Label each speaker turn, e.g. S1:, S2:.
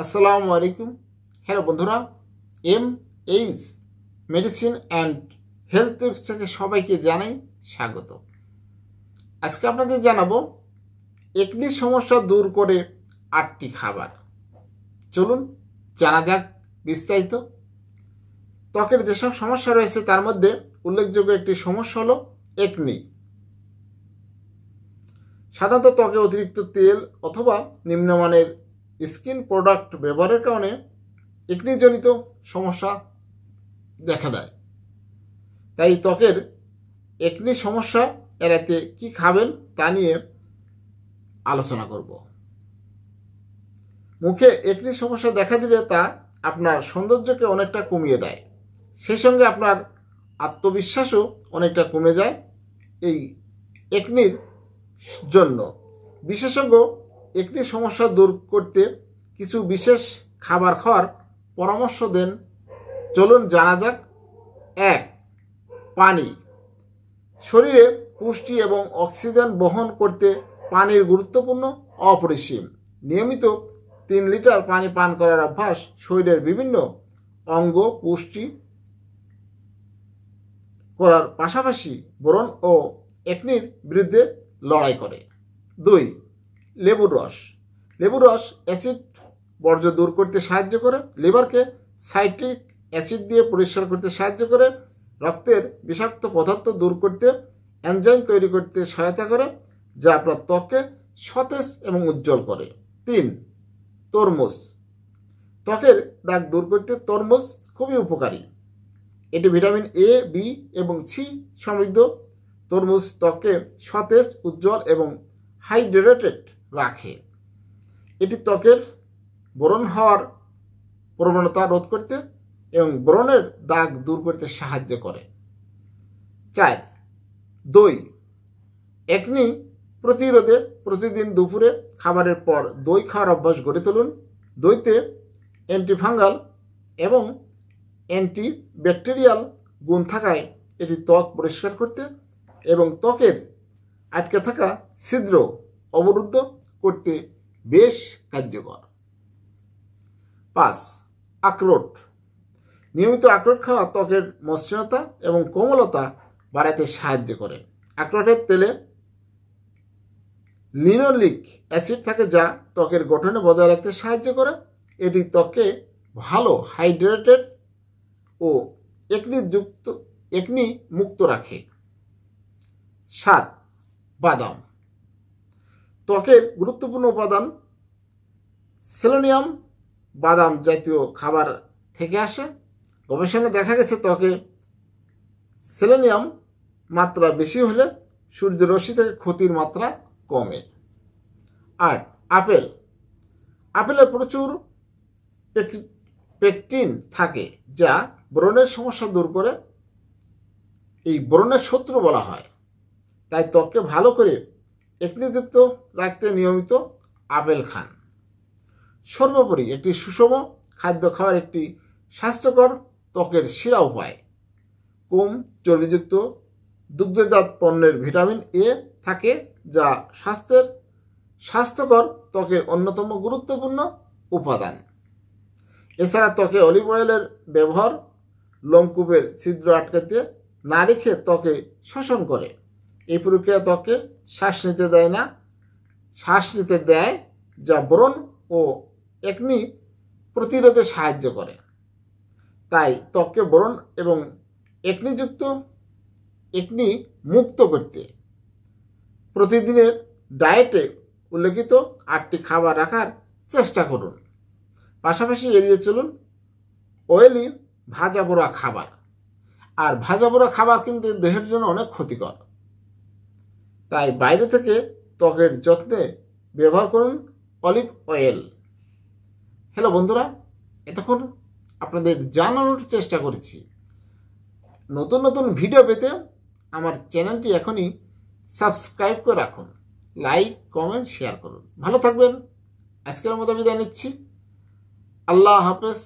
S1: আসসালামু আলাইকুম। হ্যালো বন্ধুরা, H medicine and health tips থেকে সবাইকে জানাই স্বাগত। আজকে আপনাদের জানাবো একনি সমস্যা দূর করে 8টি খাবার। চলুন জানা যাক বিস্তারিত। ত্বকের যেসব সমস্যা রয়েছে তার মধ্যে উল্লেখযোগ্য একটি সমস্যা হলো একনি। সাধারণত ত্বকে অতিরিক্ত তেল অথবা নিম্নমানের স্কিন প্রোডাক্ট ব্যবহারের কারণে একনিজনিত সমস্যা দেখা দেয়। তাই ত্বকের একনি সমস্যা এড়াতে কি খাবেন তা নিয়ে আলোচনা করব। মুখে একনি সমস্যা দেখা দিলে তা আপনার সৌন্দর্যকে অনেকটা কমিয়ে দেয়, সেই সঙ্গে আপনার আত্মবিশ্বাসও অনেকটা কমে যায়। এই একনির জন্য বিশেষজ্ঞ একনি সমস্যা দূর করতে কিছু বিশেষ খাবার খাওয়ার পরামর্শ দেন। চলুন জানা যাক। 1. পানি। শরীরে পুষ্টি এবং অক্সিজেন বহন করতে পানির গুরুত্বপূর্ণ অপরিসীম। নিয়মিত 3 লিটার পানি পান করার অভ্যাস শরীরের বিভিন্ন অঙ্গ পুষ্টি করার পাশাপাশি ব্রণ ও একনির বিরুদ্ধে লড়াই করে। 2. লেবুর রস। লেবুর রস অ্যাসিড বর্জ্য দূর করতে সাহায্য করে, লিভারকে সাইট্রিক অ্যাসিড দিয়ে পরিষ্কার করতে সাহায্য করে, রক্তের বিষাক্ত পদার্থ দূর করতে, এনজাইম তৈরি করতে সহায়তা করে, যা আপনার ত্বককে সতেজ এবং উজ্জ্বল করে। 3. তরমুজ। ত্বকের দাগ দূর করতে তরমুজ খুবই উপকারী। এটি ভিটামিন এ, বি এবং সি সমৃদ্ধ। তরমুজ ত্বককে সতেজ, উজ্জ্বল এবং হাইড্রেটেড রাখে। এটি ত্বকের ব্রণ হওয়ার প্রবণতা রোধ করতে এবং ব্রণের দাগ দূর করতে সাহায্য করে। 4. দই। একনি প্রতিরোধে প্রতিদিন দুপুরে খাবারের পর দই খাওয়ার অভ্যাস গড়ে তুলুন। দইতে অ্যান্টিফাঙ্গাল এবং অ্যান্টিব্যাকটেরিয়াল গুণ থাকায় এটি ত্বক পরিষ্কার করতে এবং ত্বকের আটকে থাকা ছিদ্র অবরুদ্ধ করতে বেশ কার্যকর। 5. আখরোট। নিয়মিত আখরোট খাওয়া ত্বকের মসৃণতা এবং কোমলতা বাড়াতে সাহায্য করে। আখরোটের তেলে লিনোলিক অ্যাসিড থাকে, যা ত্বকের গঠনে বজায় রাখতে সাহায্য করে। এটি ত্বককে ভালো হাইড্রেটেড ও একনি মুক্ত রাখে। 7. বাদাম। ত্বকের গুরুত্বপূর্ণ উপাদান সেলেনিয়াম বাদাম জাতীয় খাবার থেকে আসে। গবেষণায় দেখা গেছে ত্বকে সেলেনিয়াম মাত্রা বেশি হলে সূর্যরশ্মি থেকে ক্ষতির মাত্রা কমে। 8. আপেল। আপেলে প্রচুর পেকটিন থাকে, যা ব্রণের সমস্যা দূর করে। এই ব্রণের শত্রু বলা হয়। তাই ত্বককে ভালো করে একনিযুক্ত রাখতে নিয়মিত আপেল খান। সর্বোপরি একটি সুষম খাদ্য খাওয়ার একটি স্বাস্থ্যকর ত্বকের সেরা উপায়। কম চর্বিযুক্ত দুগ্ধজাত পণ্যের ভিটামিন এ থাকে, যা স্বাস্থ্যকর ত্বকের অন্যতম গুরুত্বপূর্ণ উপাদান। এছাড়া ত্বকে অলিভ অয়েলের ব্যবহার লোমকূপের ছিদ্র আটকাতে না রেখে ত্বকে শোষণ করে। এই প্রক্রিয়া ত্বককে শ্বাস নিতে দেয়, যা ব্রণ ও একনি প্রতিরোধে সাহায্য করে। তাই ত্বককে ব্রণ এবং একনি মুক্ত করতে প্রতিদিনের ডায়েটে উল্লেখিত 8টি খাবার রাখার চেষ্টা করুন। পাশাপাশি এড়িয়ে চলুন অয়েলি ভাজা পোড়া খাবার। আর ভাজা পোড়া খাবার কিন্তু দেহের জন্য অনেক ক্ষতিকর। তাই বাইরে থেকে ত্বকের যত্নে ব্যবহার করুন অলিভ অয়েল। হ্যালো বন্ধুরা, এতক্ষণ আপনাদের জানানোর চেষ্টা করেছি। নতুন নতুন ভিডিও পেতে আমার চ্যানেলটি এখনই সাবস্ক্রাইব করে রাখুন, লাইক, কমেন্ট, শেয়ার করুন। ভালো থাকবেন। আজকের মতো বিদায় নিচ্ছি। আল্লাহ হাফেজ।